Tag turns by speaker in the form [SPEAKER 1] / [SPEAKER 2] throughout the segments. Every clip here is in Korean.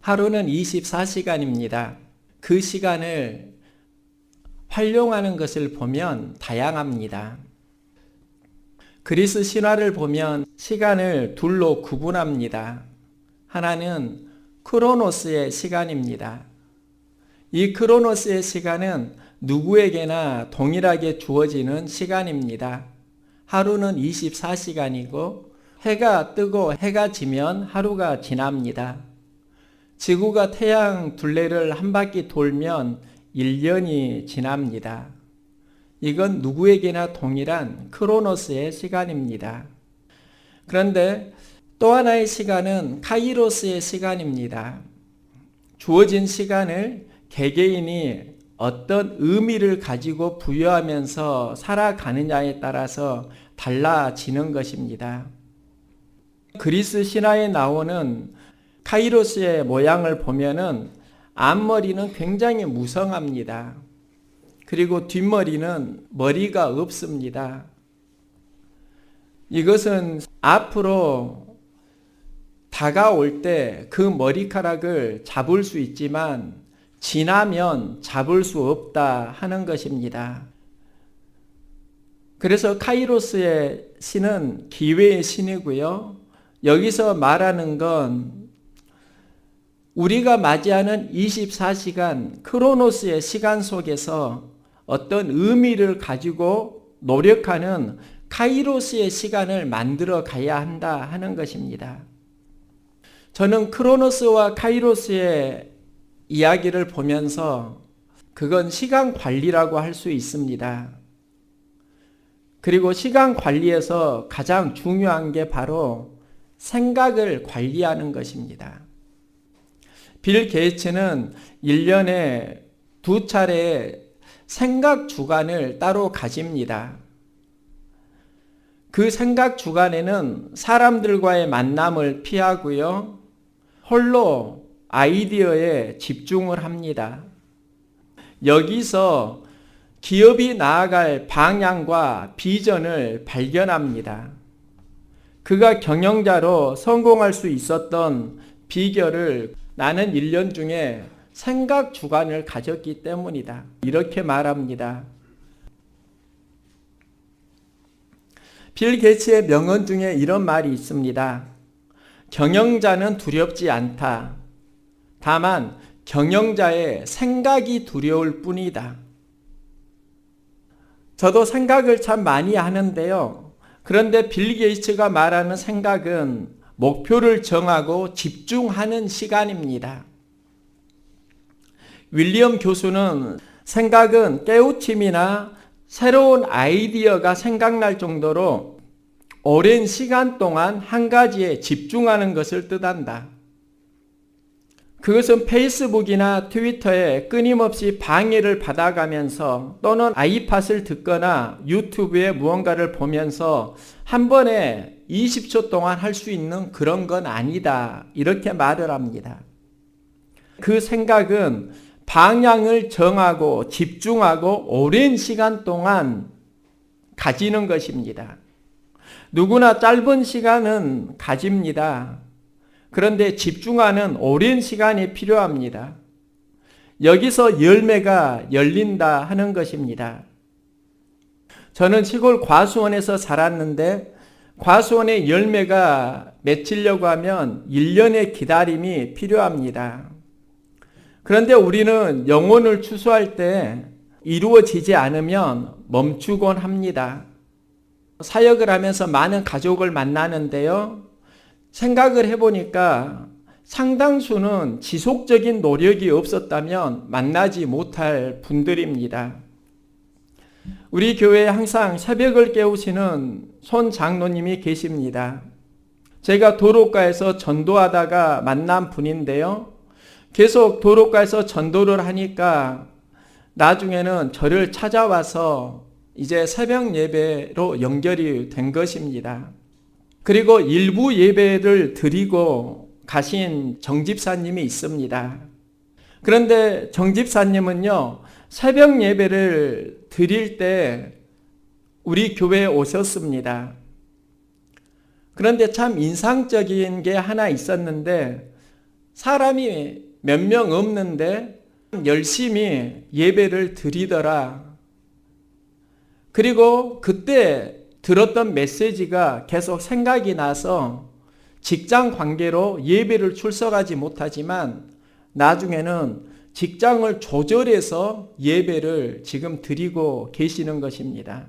[SPEAKER 1] 하루는 24시간입니다. 그 시간을 활용하는 것을 보면 다양합니다. 그리스 신화를 보면 시간을 둘로 구분합니다. 하나는 크로노스의 시간입니다. 이 크로노스의 시간은 누구에게나 동일하게 주어지는 시간입니다. 하루는 24시간이고 해가 뜨고 해가 지면 하루가 지납니다. 지구가 태양 둘레를 한 바퀴 돌면 1년이 지납니다. 이건 누구에게나 동일한 크로노스의 시간입니다. 그런데 또 하나의 시간은 카이로스의 시간입니다. 주어진 시간을 개개인이 어떤 의미를 가지고 부여하면서 살아가느냐에 따라서 달라지는 것입니다. 그리스 신화에 나오는 카이로스의 모양을 보면은 앞머리는 굉장히 무성합니다. 그리고 뒷머리는 머리가 없습니다. 이것은 앞으로 다가올 때 그 머리카락을 잡을 수 있지만 지나면 잡을 수 없다 하는 것입니다. 그래서 카이로스의 신은 기회의 신이고요. 여기서 말하는 건 우리가 맞이하는 24시간 크로노스의 시간 속에서 어떤 의미를 가지고 노력하는 카이로스의 시간을 만들어 가야 한다 하는 것입니다. 저는 크로노스와 카이로스의 이야기를 보면서 그건 시간 관리라고 할 수 있습니다. 그리고 시간 관리에서 가장 중요한 게 바로 생각을 관리하는 것입니다. 빌 게이츠는 1년에 2차례 생각 주간을 따로 가집니다. 그 생각 주간에는 사람들과의 만남을 피하고요. 홀로 아이디어에 집중을 합니다. 여기서 기업이 나아갈 방향과 비전을 발견합니다. 그가 경영자로 성공할 수 있었던 비결을 나는 1년 중에 생각 주간을 가졌기 때문이다. 이렇게 말합니다. 빌 게이츠의 명언 중에 이런 말이 있습니다. 경영자는 두렵지 않다. 다만 경영자의 생각이 두려울 뿐이다. 저도 생각을 참 많이 하는데요. 그런데 빌 게이츠가 말하는 생각은 목표를 정하고 집중하는 시간입니다. 윌리엄 교수는 생각은 깨우침이나 새로운 아이디어가 생각날 정도로 오랜 시간 동안 한 가지에 집중하는 것을 뜻한다. 그것은 페이스북이나 트위터에 끊임없이 방해를 받아가면서 또는 아이팟을 듣거나 유튜브에 무언가를 보면서 한 번에 20초 동안 할 수 있는 그런 건 아니다. 이렇게 말을 합니다. 그 생각은 방향을 정하고 집중하고 오랜 시간 동안 가지는 것입니다. 누구나 짧은 시간은 가집니다. 그런데 집중하는 오랜 시간이 필요합니다. 여기서 열매가 열린다 하는 것입니다. 저는 시골 과수원에서 살았는데 과수원의 열매가 맺히려고 하면 1년의 기다림이 필요합니다. 그런데 우리는 영혼을 추수할 때 이루어지지 않으면 멈추곤 합니다. 사역을 하면서 많은 가족을 만나는데요. 생각을 해보니까 상당수는 지속적인 노력이 없었다면 만나지 못할 분들입니다. 우리 교회에 항상 새벽을 깨우시는 손 장로님이 계십니다. 제가 도로가에서 전도하다가 만난 분인데요. 계속 도로가에서 전도를 하니까 나중에는 저를 찾아와서 이제 새벽 예배로 연결이 된 것입니다. 그리고 일부 예배를 드리고 가신 정집사님이 있습니다. 그런데 정집사님은요, 새벽 예배를 드릴 때 우리 교회에 오셨습니다. 그런데 참 인상적인 게 하나 있었는데 사람이 몇 명 없는데 열심히 예배를 드리더라. 그리고 그때 들었던 메시지가 계속 생각이 나서 직장 관계로 예배를 출석하지 못하지만 나중에는 직장을 조절해서 예배를 지금 드리고 계시는 것입니다.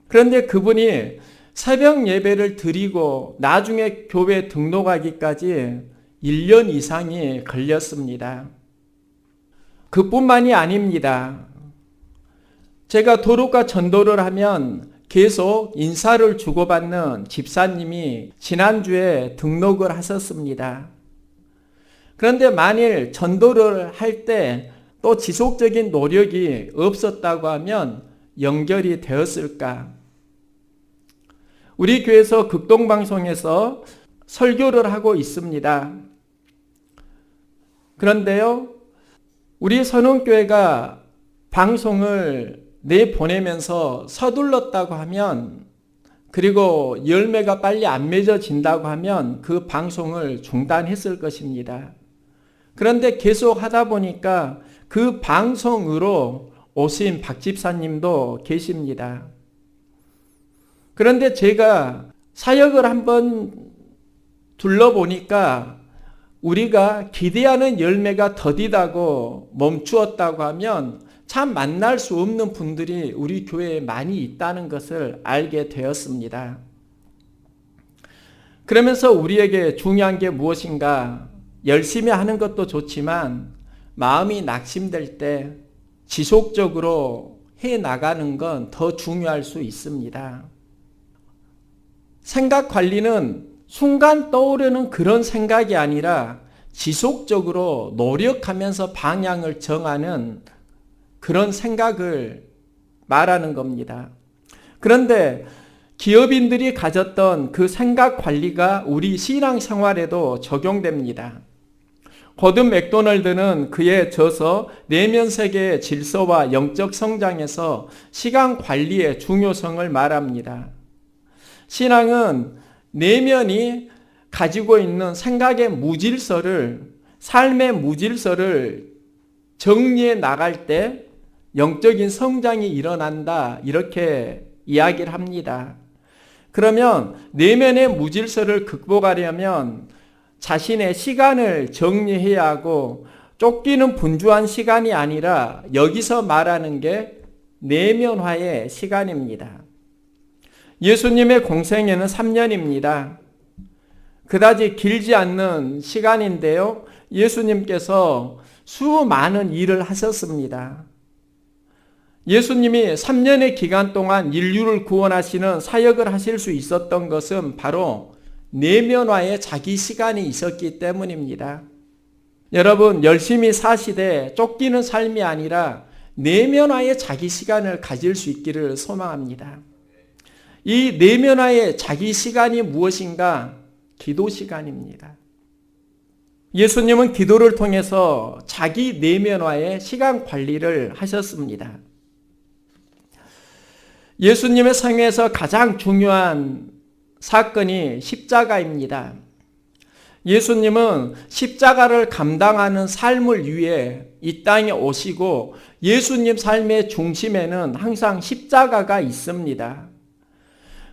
[SPEAKER 1] 그런데 그분이 새벽 예배를 드리고 나중에 교회 등록하기까지 1년 이상이 걸렸습니다. 그뿐만이 아닙니다. 제가 도록과 전도를 하면 계속 인사를 주고받는 집사님이 지난주에 등록을 하셨습니다. 그런데 만일 전도를 할 때 또 지속적인 노력이 없었다고 하면 연결이 되었을까? 우리 교회에서 극동방송에서 설교를 하고 있습니다. 그런데요, 우리 선원교회가 방송을 내보내면서 서둘렀다고 하면, 그리고 열매가 빨리 안 맺어진다고 하면 그 방송을 중단했을 것입니다. 그런데 계속 하다 보니까 그 방송으로 오신 박 집사님도 계십니다. 그런데 제가 사역을 한번 둘러보니까 우리가 기대하는 열매가 더디다고 멈추었다고 하면 참 만날 수 없는 분들이 우리 교회에 많이 있다는 것을 알게 되었습니다. 그러면서 우리에게 중요한 게 무엇인가? 열심히 하는 것도 좋지만 마음이 낙심될 때 지속적으로 해 나가는 건 더 중요할 수 있습니다. 생각 관리는 순간 떠오르는 그런 생각이 아니라 지속적으로 노력하면서 방향을 정하는 그런 생각을 말하는 겁니다. 그런데 기업인들이 가졌던 그 생각 관리가 우리 신앙생활에도 적용됩니다. 고든 맥도널드는 그에 져서 내면 세계의 질서와 영적 성장에서 시간 관리의 중요성을 말합니다. 신앙은 내면이 가지고 있는 생각의 무질서를, 삶의 무질서를 정리해 나갈 때 영적인 성장이 일어난다, 이렇게 이야기를 합니다. 그러면 내면의 무질서를 극복하려면 자신의 시간을 정리해야 하고, 쫓기는 분주한 시간이 아니라 여기서 말하는 게 내면화의 시간입니다. 예수님의 공생애는 3년입니다. 그다지 길지 않는 시간인데요, 예수님께서 수많은 일을 하셨습니다. 예수님이 3년의 기간 동안 인류를 구원하시는 사역을 하실 수 있었던 것은 바로 내면화의 자기 시간이 있었기 때문입니다. 여러분, 열심히 사시되 쫓기는 삶이 아니라 내면화의 자기 시간을 가질 수 있기를 소망합니다. 이 내면화의 자기 시간이 무엇인가? 기도 시간입니다. 예수님은 기도를 통해서 자기 내면화의 시간 관리를 하셨습니다. 예수님의 생애에서 가장 중요한 사건이 십자가입니다. 예수님은 십자가를 감당하는 삶을 위해 이 땅에 오시고 예수님 삶의 중심에는 항상 십자가가 있습니다.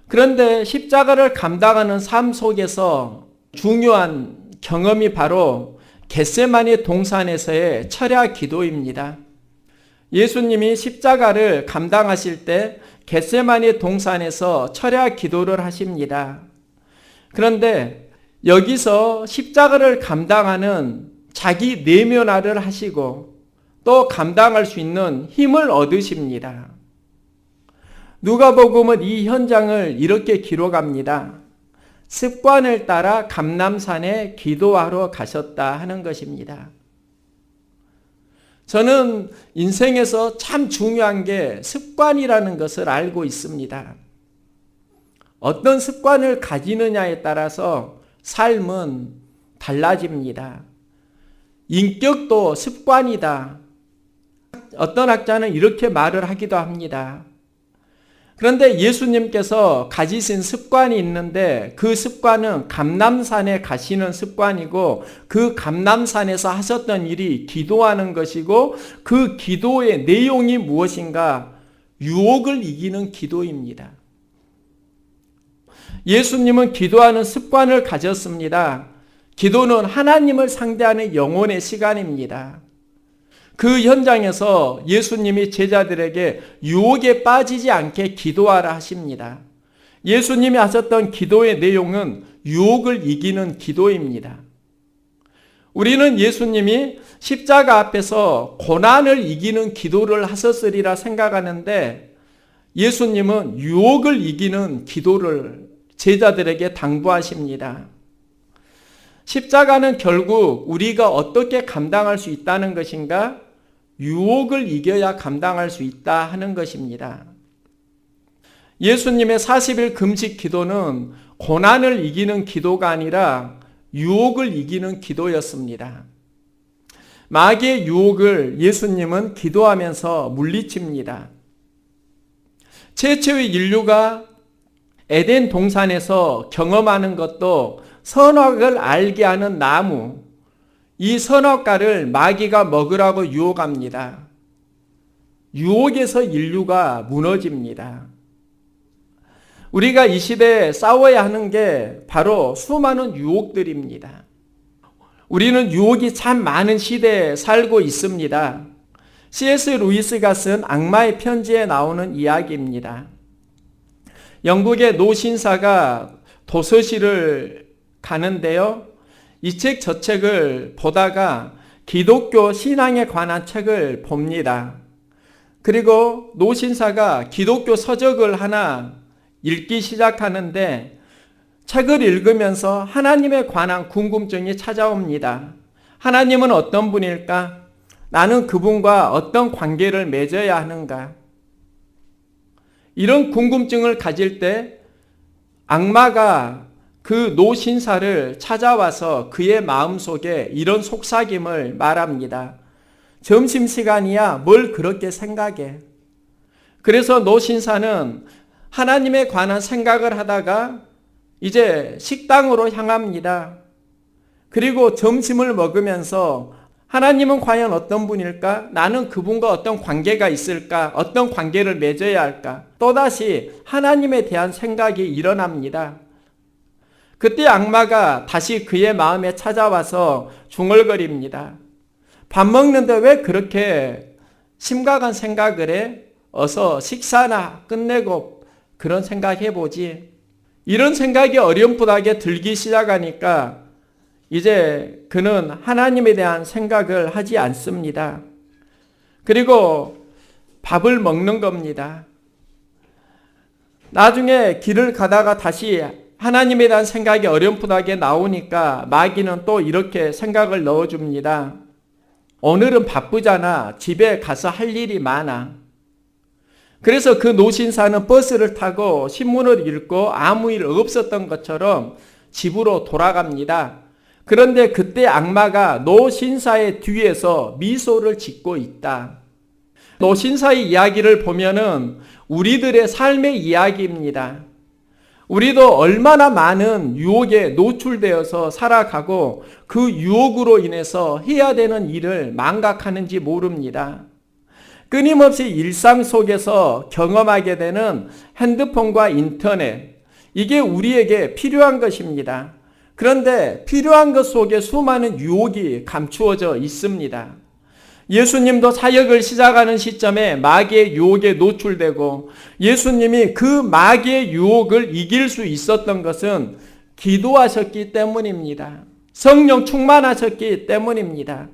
[SPEAKER 1] 그런데 십자가를 감당하는 삶 속에서 중요한 경험이 바로 겟세마네 동산에서의 철야 기도입니다. 예수님이 십자가를 감당하실 때 겟세마네 동산에서 철야 기도를 하십니다. 그런데 여기서 십자가를 감당하는 자기 내면화를 하시고 또 감당할 수 있는 힘을 얻으십니다. 누가복음은 이 현장을 이렇게 기록합니다. 습관을 따라 감람산에 기도하러 가셨다 하는 것입니다. 저는 인생에서 참 중요한 게 습관이라는 것을 알고 있습니다. 어떤 습관을 가지느냐에 따라서 삶은 달라집니다. 인격도 습관이다. 어떤 학자는 이렇게 말을 하기도 합니다. 그런데 예수님께서 가지신 습관이 있는데 그 습관은 감람산에 가시는 습관이고 그 감람산에서 하셨던 일이 기도하는 것이고 그 기도의 내용이 무엇인가? 유혹을 이기는 기도입니다. 예수님은 기도하는 습관을 가졌습니다. 기도는 하나님을 상대하는 영혼의 시간입니다. 그 현장에서 예수님이 제자들에게 유혹에 빠지지 않게 기도하라 하십니다. 예수님이 하셨던 기도의 내용은 유혹을 이기는 기도입니다. 우리는 예수님이 십자가 앞에서 고난을 이기는 기도를 하셨으리라 생각하는데 예수님은 유혹을 이기는 기도를 제자들에게 당부하십니다. 십자가는 결국 우리가 어떻게 감당할 수 있다는 것인가? 유혹을 이겨야 감당할 수 있다 하는 것입니다. 예수님의 40일 금식 기도는 고난을 이기는 기도가 아니라 유혹을 이기는 기도였습니다. 마귀의 유혹을 예수님은 기도하면서 물리칩니다. 최초의 인류가 에덴 동산에서 경험하는 것도 선악을 알게 하는 나무, 이 선악과를 마귀가 먹으라고 유혹합니다. 유혹에서 인류가 무너집니다. 우리가 이 시대에 싸워야 하는 게 바로 수많은 유혹들입니다. 우리는 유혹이 참 많은 시대에 살고 있습니다. C.S. 루이스가 쓴 악마의 편지에 나오는 이야기입니다. 영국의 노 신사가 도서실을 가는데요. 이 책 저 책을 보다가 기독교 신앙에 관한 책을 봅니다. 그리고 노 신사가 기독교 서적을 하나 읽기 시작하는데 책을 읽으면서 하나님에 관한 궁금증이 찾아옵니다. 하나님은 어떤 분일까? 나는 그분과 어떤 관계를 맺어야 하는가? 이런 궁금증을 가질 때 악마가 그 노신사를 찾아와서 그의 마음속에 이런 속삭임을 말합니다. 점심시간이야 뭘 그렇게 생각해? 그래서 노신사는 하나님에 관한 생각을 하다가 이제 식당으로 향합니다. 그리고 점심을 먹으면서 하나님은 과연 어떤 분일까? 나는 그분과 어떤 관계가 있을까? 어떤 관계를 맺어야 할까? 또다시 하나님에 대한 생각이 일어납니다. 그때 악마가 다시 그의 마음에 찾아와서 중얼거립니다. 밥 먹는데 왜 그렇게 심각한 생각을 해? 어서 식사나 끝내고 그런 생각해보지. 이런 생각이 어렴풋하게 들기 시작하니까 이제 그는 하나님에 대한 생각을 하지 않습니다. 그리고 밥을 먹는 겁니다. 나중에 길을 가다가 다시 하나님에 대한 생각이 어렴풋하게 나오니까 마귀는 또 이렇게 생각을 넣어줍니다. 오늘은 바쁘잖아. 집에 가서 할 일이 많아. 그래서 그 노신사는 버스를 타고 신문을 읽고 아무 일 없었던 것처럼 집으로 돌아갑니다. 그런데 그때 악마가 노신사의 뒤에서 미소를 짓고 있다. 노신사의 이야기를 보면은 우리들의 삶의 이야기입니다. 우리도 얼마나 많은 유혹에 노출되어서 살아가고 그 유혹으로 인해서 해야 되는 일을 망각하는지 모릅니다. 끊임없이 일상 속에서 경험하게 되는 핸드폰과 인터넷, 이게 우리에게 필요한 것입니다. 그런데 필요한 것 속에 수많은 유혹이 감추어져 있습니다. 예수님도 사역을 시작하는 시점에 마귀의 유혹에 노출되고 예수님이 그 마귀의 유혹을 이길 수 있었던 것은 기도하셨기 때문입니다. 성령 충만하셨기 때문입니다.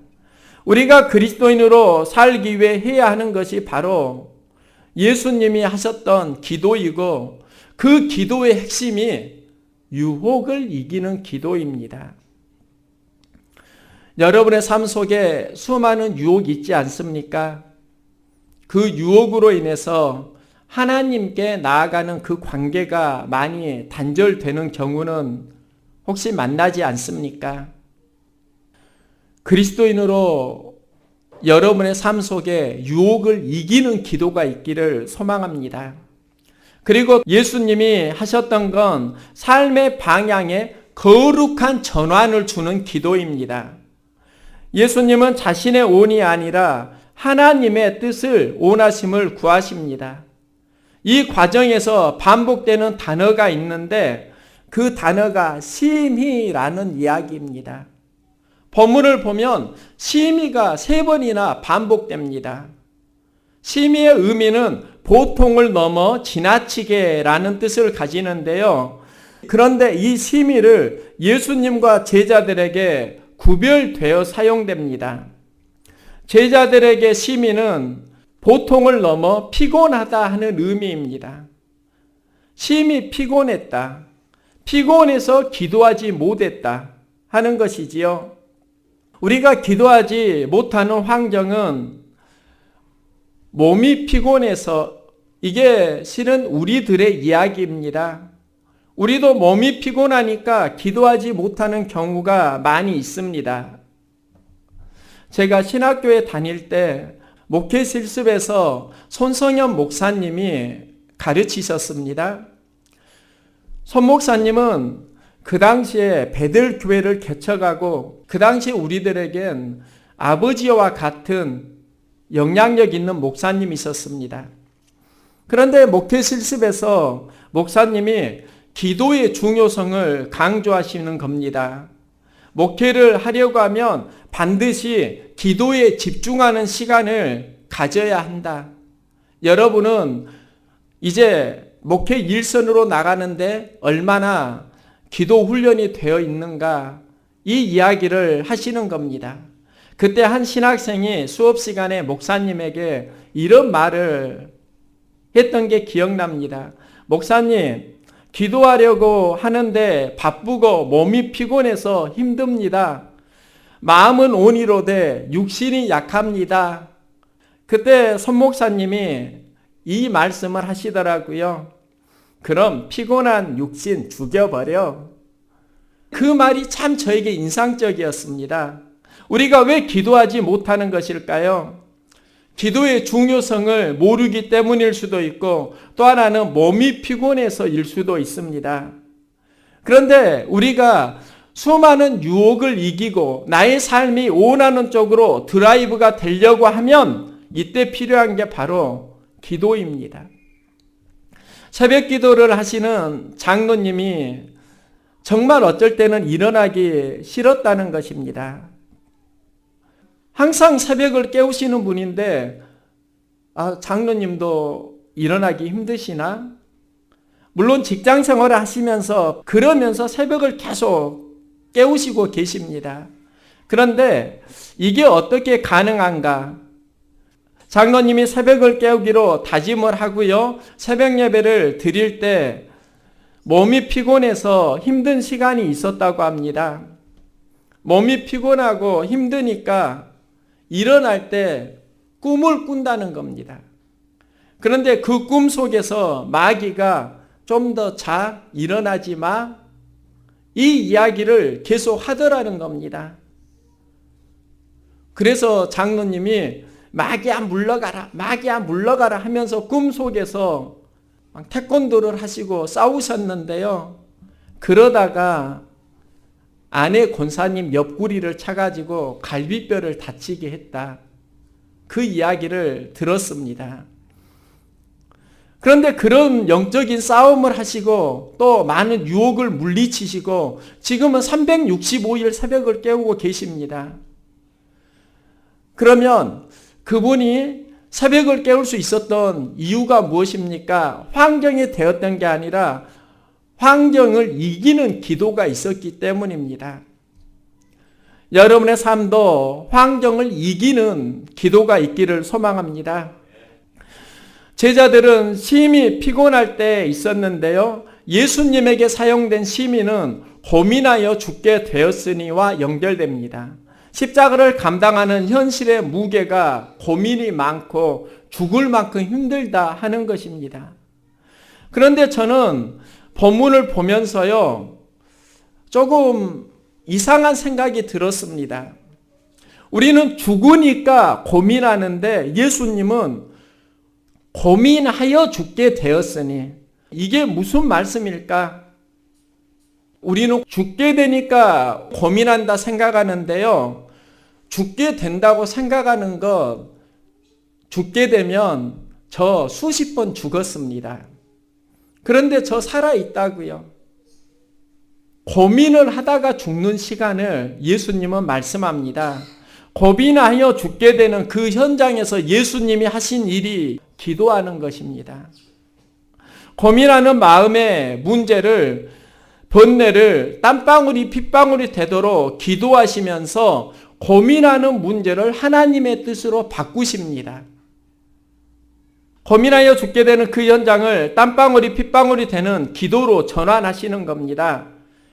[SPEAKER 1] 우리가 그리스도인으로 살기 위해 해야 하는 것이 바로 예수님이 하셨던 기도이고 그 기도의 핵심이 유혹을 이기는 기도입니다. 여러분의 삶 속에 수많은 유혹이 있지 않습니까? 그 유혹으로 인해서 하나님께 나아가는 그 관계가 많이 단절되는 경우는 혹시 만나지 않습니까? 그리스도인으로 여러분의 삶 속에 유혹을 이기는 기도가 있기를 소망합니다. 그리고 예수님이 하셨던 건 삶의 방향에 거룩한 전환을 주는 기도입니다. 예수님은 자신의 온이 아니라 하나님의 뜻을 원하심을 구하십니다. 이 과정에서 반복되는 단어가 있는데 그 단어가 심히라는 이야기입니다. 본문을 보면 심히가 3번이나 반복됩니다. 심히의 의미는 보통을 넘어 지나치게라는 뜻을 가지는데요. 그런데 이 심히를 예수님과 제자들에게 구별되어 사용됩니다. 제자들에게 심히는 보통을 넘어 피곤하다 하는 의미입니다. 심히 피곤했다. 피곤해서 기도하지 못했다 하는 것이지요. 우리가 기도하지 못하는 환경은 몸이 피곤해서, 이게 실은 우리들의 이야기입니다. 우리도 몸이 피곤하니까 기도하지 못하는 경우가 많이 있습니다. 제가 신학교에 다닐 때 목회 실습에서 손성현 목사님이 가르치셨습니다. 손 목사님은 그 당시에 베들교회를 개척하고 그 당시 우리들에겐 아버지와 같은 영향력 있는 목사님이셨습니다. 그런데 목회 실습에서 목사님이 기도의 중요성을 강조하시는 겁니다. 목회를 하려고 하면 반드시 기도에 집중하는 시간을 가져야 한다. 여러분은 이제 목회 일선으로 나가는데 얼마나 기도 훈련이 되어 있는가, 이 이야기를 하시는 겁니다. 그때 한 신학생이 수업 시간에 목사님에게 이런 말을 했던 게 기억납니다. 목사님, 기도하려고 하는데 바쁘고 몸이 피곤해서 힘듭니다. 마음은 온이로되 육신이 약합니다. 그때 손 목사님이 이 말씀을 하시더라고요. 그럼 피곤한 육신 죽여버려. 그 말이 참 저에게 인상적이었습니다. 우리가 왜 기도하지 못하는 것일까요? 기도의 중요성을 모르기 때문일 수도 있고, 또 하나는 몸이 피곤해서일 수도 있습니다. 그런데 우리가 수많은 유혹을 이기고 나의 삶이 원하는 쪽으로 드라이브가 되려고 하면 이때 필요한 게 바로 기도입니다. 새벽 기도를 하시는 장로님이 정말 어쩔 때는 일어나기 싫었다는 것입니다. 항상 새벽을 깨우시는 분인데, 장로님도 일어나기 힘드시나? 물론 직장 생활을 하시면서 그러면서 새벽을 계속 깨우시고 계십니다. 그런데 이게 어떻게 가능한가? 장로님이 새벽을 깨우기로 다짐을 하고요. 새벽 예배를 드릴 때 몸이 피곤해서 힘든 시간이 있었다고 합니다. 몸이 피곤하고 힘드니까 일어날 때 꿈을 꾼다는 겁니다. 그런데 그 꿈 속에서 마귀가 좀 더 자, 일어나지 마, 이 이야기를 계속 하더라는 겁니다. 그래서 장로님이 마귀야 물러가라, 마귀야 물러가라 하면서 꿈 속에서 태권도를 하시고 싸우셨는데요. 그러다가 아내 권사님 옆구리를 차가지고 갈비뼈를 다치게 했다. 그 이야기를 들었습니다. 그런데 그런 영적인 싸움을 하시고 또 많은 유혹을 물리치시고 지금은 365일 새벽을 깨우고 계십니다. 그러면 그분이 새벽을 깨울 수 있었던 이유가 무엇입니까? 환경이 되었던 게 아니라 환경을 이기는 기도가 있었기 때문입니다. 여러분의 삶도 환경을 이기는 기도가 있기를 소망합니다. 제자들은 심히 피곤할 때 있었는데요. 예수님에게 사용된 심히는 고민하여 죽게 되었으니와 연결됩니다. 십자가를 감당하는 현실의 무게가 고민이 많고 죽을 만큼 힘들다 하는 것입니다. 그런데 저는 본문을 보면서요, 조금 이상한 생각이 들었습니다. 우리는 죽으니까 고민하는데 예수님은 고민하여 죽게 되었으니, 이게 무슨 말씀일까? 우리는 죽게 되니까 고민한다 생각하는데요. 죽게 된다고 생각하는 것, 죽게 되면 저 수십 번 죽었습니다. 그런데 저 살아있다고요. 고민을 하다가 죽는 시간을 예수님은 말씀합니다. 고민하여 죽게 되는 그 현장에서 예수님이 하신 일이 기도하는 것입니다. 고민하는 마음의 문제를, 번뇌를 땀방울이 핏방울이 되도록 기도하시면서 고민하는 문제를 하나님의 뜻으로 바꾸십니다. 고민하여 죽게 되는 그 현장을 땀방울이 핏방울이 되는 기도로 전환하시는 겁니다.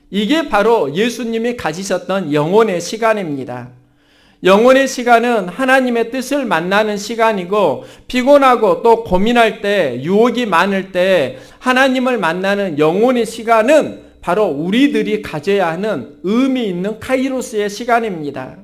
[SPEAKER 1] 이게 바로 예수님이 가지셨던 영혼의 시간입니다. 영혼의 시간은 하나님의 뜻을 만나는 시간이고, 피곤하고 또 고민할 때, 유혹이 많을 때 하나님을 만나는 영혼의 시간은 바로 우리들이 가져야 하는 의미 있는 카이로스의 시간입니다.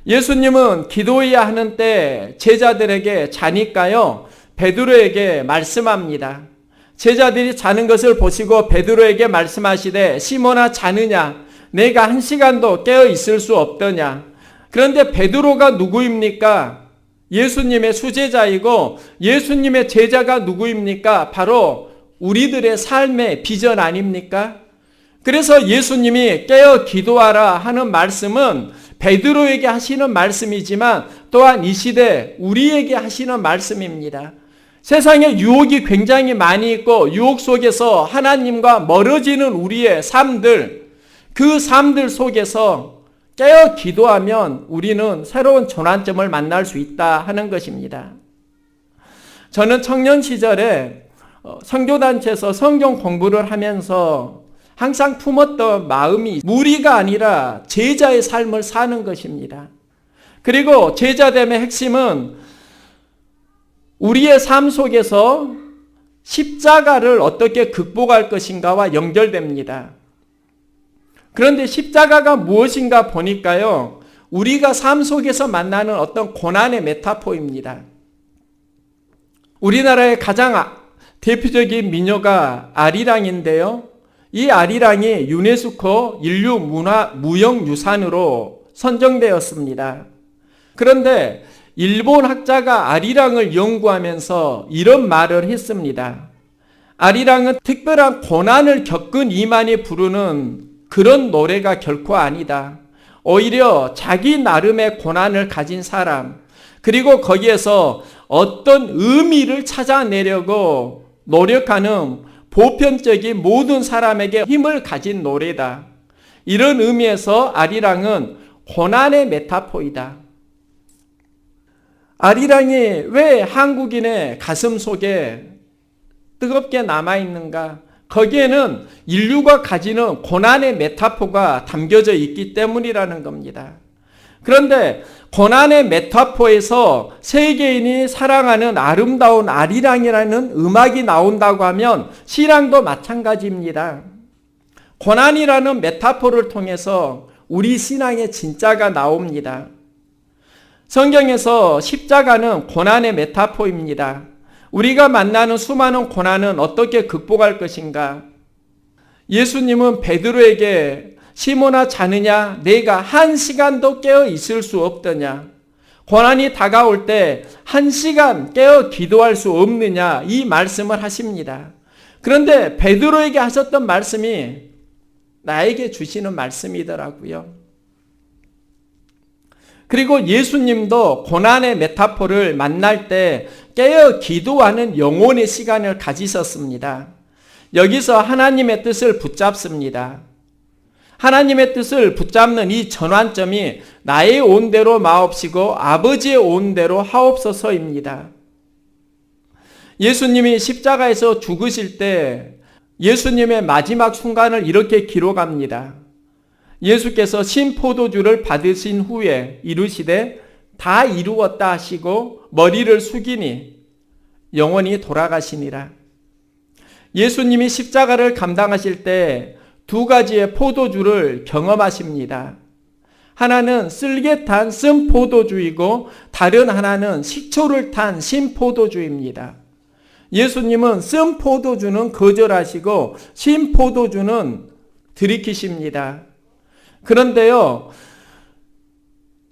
[SPEAKER 1] 예수님은 기도해야 하는 때 제자들에게 자니까요, 베드로에게 말씀합니다. 제자들이 자는 것을 보시고 베드로에게 말씀하시되, 시몬아 자느냐? 내가 1시간도 깨어 있을 수 없더냐? 그런데 베드로가 누구입니까? 예수님의 수제자이고 예수님의 제자가 누구입니까? 바로 우리들의 삶의 비전 아닙니까? 그래서 예수님이 깨어 기도하라 하는 말씀은 베드로에게 하시는 말씀이지만 또한 이 시대 우리에게 하시는 말씀입니다. 세상에 유혹이 굉장히 많이 있고 유혹 속에서 하나님과 멀어지는 우리의 삶들, 그 삶들 속에서 깨어 기도하면 우리는 새로운 전환점을 만날 수 있다 하는 것입니다. 저는 청년 시절에 선교단체에서 성경 공부를 하면서 항상 품었던 마음이 무리가 아니라 제자의 삶을 사는 것입니다. 그리고 제자됨의 핵심은 우리의 삶 속에서 십자가를 어떻게 극복할 것인가와 연결됩니다. 그런데 십자가가 무엇인가 보니까요, 우리가 삶 속에서 만나는 어떤 고난의 메타포입니다. 우리나라의 가장 대표적인 민요가 아리랑인데요. 이 아리랑이 유네스코 인류 무형유산으로 선정되었습니다. 그런데 일본 학자가 아리랑을 연구하면서 이런 말을 했습니다. 아리랑은 특별한 고난을 겪은 이만이 부르는 그런 노래가 결코 아니다. 오히려 자기 나름의 고난을 가진 사람, 그리고 거기에서 어떤 의미를 찾아내려고 노력하는 보편적인 모든 사람에게 힘을 가진 노래다. 이런 의미에서 아리랑은 고난의 메타포이다. 아리랑이 왜 한국인의 가슴 속에 뜨겁게 남아있는가? 거기에는 인류가 가지는 고난의 메타포가 담겨져 있기 때문이라는 겁니다. 그런데 고난의 메타포에서 세계인이 사랑하는 아름다운 아리랑이라는 음악이 나온다고 하면 신앙도 마찬가지입니다. 고난이라는 메타포를 통해서 우리 신앙의 진짜가 나옵니다. 성경에서 십자가는 고난의 메타포입니다. 우리가 만나는 수많은 고난은 어떻게 극복할 것인가? 예수님은 베드로에게 시몬아 자느냐? 내가 1시간도 깨어 있을 수 없더냐? 고난이 다가올 때 1시간 깨어 기도할 수 없느냐? 이 말씀을 하십니다. 그런데 베드로에게 하셨던 말씀이 나에게 주시는 말씀이더라고요. 그리고 예수님도 고난의 메타포를 만날 때 깨어 기도하는 영혼의 시간을 가지셨습니다. 여기서 하나님의 뜻을 붙잡습니다. 하나님의 뜻을 붙잡는 이 전환점이 나의 온대로 마옵시고 아버지의 온대로 하옵소서입니다. 예수님이 십자가에서 죽으실 때 예수님의 마지막 순간을 이렇게 기록합니다. 예수께서 신포도주를 받으신 후에 이르시되 다 이루었다 하시고 머리를 숙이니 영원히 돌아가시니라. 예수님이 십자가를 감당하실 때 2가지의 포도주를 경험하십니다. 하나는 쓸개 탄 쓴포도주이고 다른 하나는 식초를 탄 신포도주입니다. 예수님은 쓴 포도주는 거절하시고 신 포도주는 들이키십니다. 그런데요,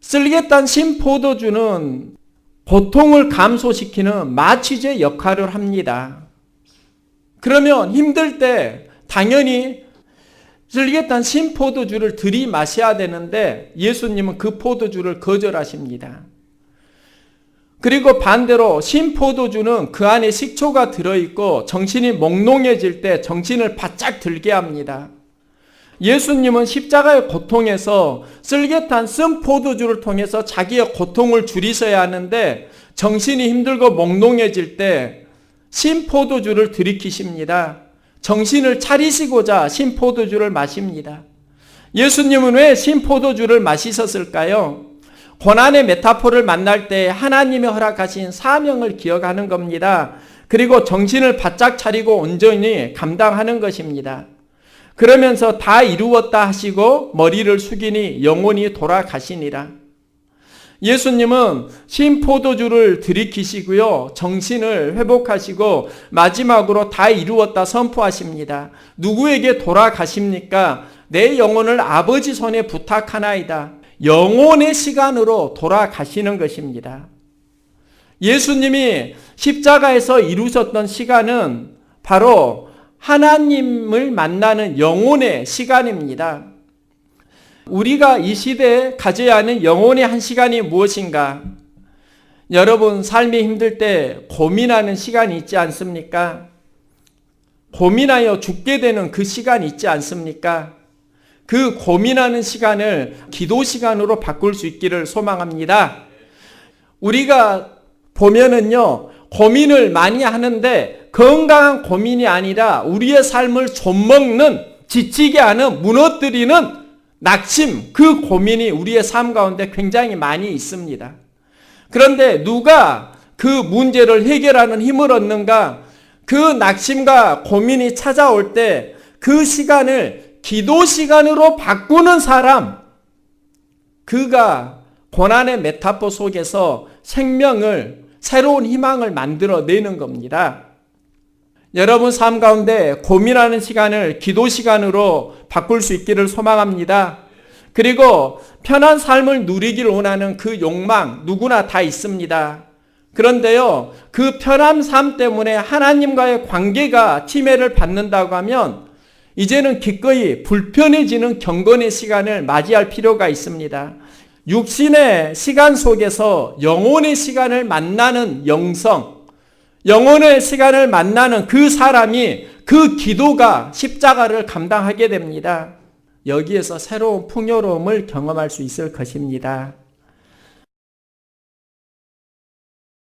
[SPEAKER 1] 쓸개탄 신 포도주는 고통을 감소시키는 마취제 역할을 합니다. 그러면 힘들 때 당연히 쓸개탄 신 포도주를 들이마셔야 되는데 예수님은 그 포도주를 거절하십니다. 그리고 반대로 신 포도주는 그 안에 식초가 들어있고 정신이 몽롱해질 때 정신을 바짝 들게 합니다. 예수님은 십자가의 고통에서 쓸개탄 쓴 포도주를 통해서 자기의 고통을 줄이셔야 하는데 정신이 힘들고 몽롱해질 때 신 포도주를 들이키십니다. 정신을 차리시고자 신 포도주를 마십니다. 예수님은 왜 신 포도주를 마시셨을까요? 고난의 메타포를 만날 때 하나님이 허락하신 사명을 기억하는 겁니다. 그리고 정신을 바짝 차리고 온전히 감당하는 것입니다. 그러면서 다 이루었다 하시고 머리를 숙이니 영혼이 돌아가시니라. 예수님은 신 포도주를 들이키시고요, 정신을 회복하시고 마지막으로 다 이루었다 선포하십니다. 누구에게 돌아가십니까? 내 영혼을 아버지 손에 부탁하나이다. 영혼의 시간으로 돌아가시는 것입니다. 예수님이 십자가에서 이루셨던 시간은 바로 하나님을 만나는 영혼의 시간입니다. 우리가 이 시대에 가져야 하는 영혼의 한 시간이 무엇인가? 여러분, 삶이 힘들 때 고민하는 시간이 있지 않습니까? 고민하여 죽게 되는 그 시간이 있지 않습니까? 그 고민하는 시간을 기도 시간으로 바꿀 수 있기를 소망합니다. 우리가 보면은요, 고민을 많이 하는데 건강한 고민이 아니라 우리의 삶을 좀먹는, 지치게 하는, 무너뜨리는 낙심, 그 고민이 우리의 삶 가운데 굉장히 많이 있습니다. 그런데 누가 그 문제를 해결하는 힘을 얻는가? 그 낙심과 고민이 찾아올 때 그 시간을 기도 시간으로 바꾸는 사람, 그가 고난의 메타포 속에서 생명을, 새로운 희망을 만들어내는 겁니다. 여러분 삶 가운데 고민하는 시간을 기도 시간으로 바꿀 수 있기를 소망합니다. 그리고 편한 삶을 누리길 원하는 그 욕망 누구나 다 있습니다. 그런데요, 그 편한 삶 때문에 하나님과의 관계가 침해를 받는다고 하면 이제는 기꺼이 불편해지는 경건의 시간을 맞이할 필요가 있습니다. 육신의 시간 속에서 영혼의 시간을 만나는 영성, 영혼의 시간을 만나는 그 사람이, 그 기도가 십자가를 감당하게 됩니다. 여기에서 새로운 풍요로움을 경험할 수 있을 것입니다.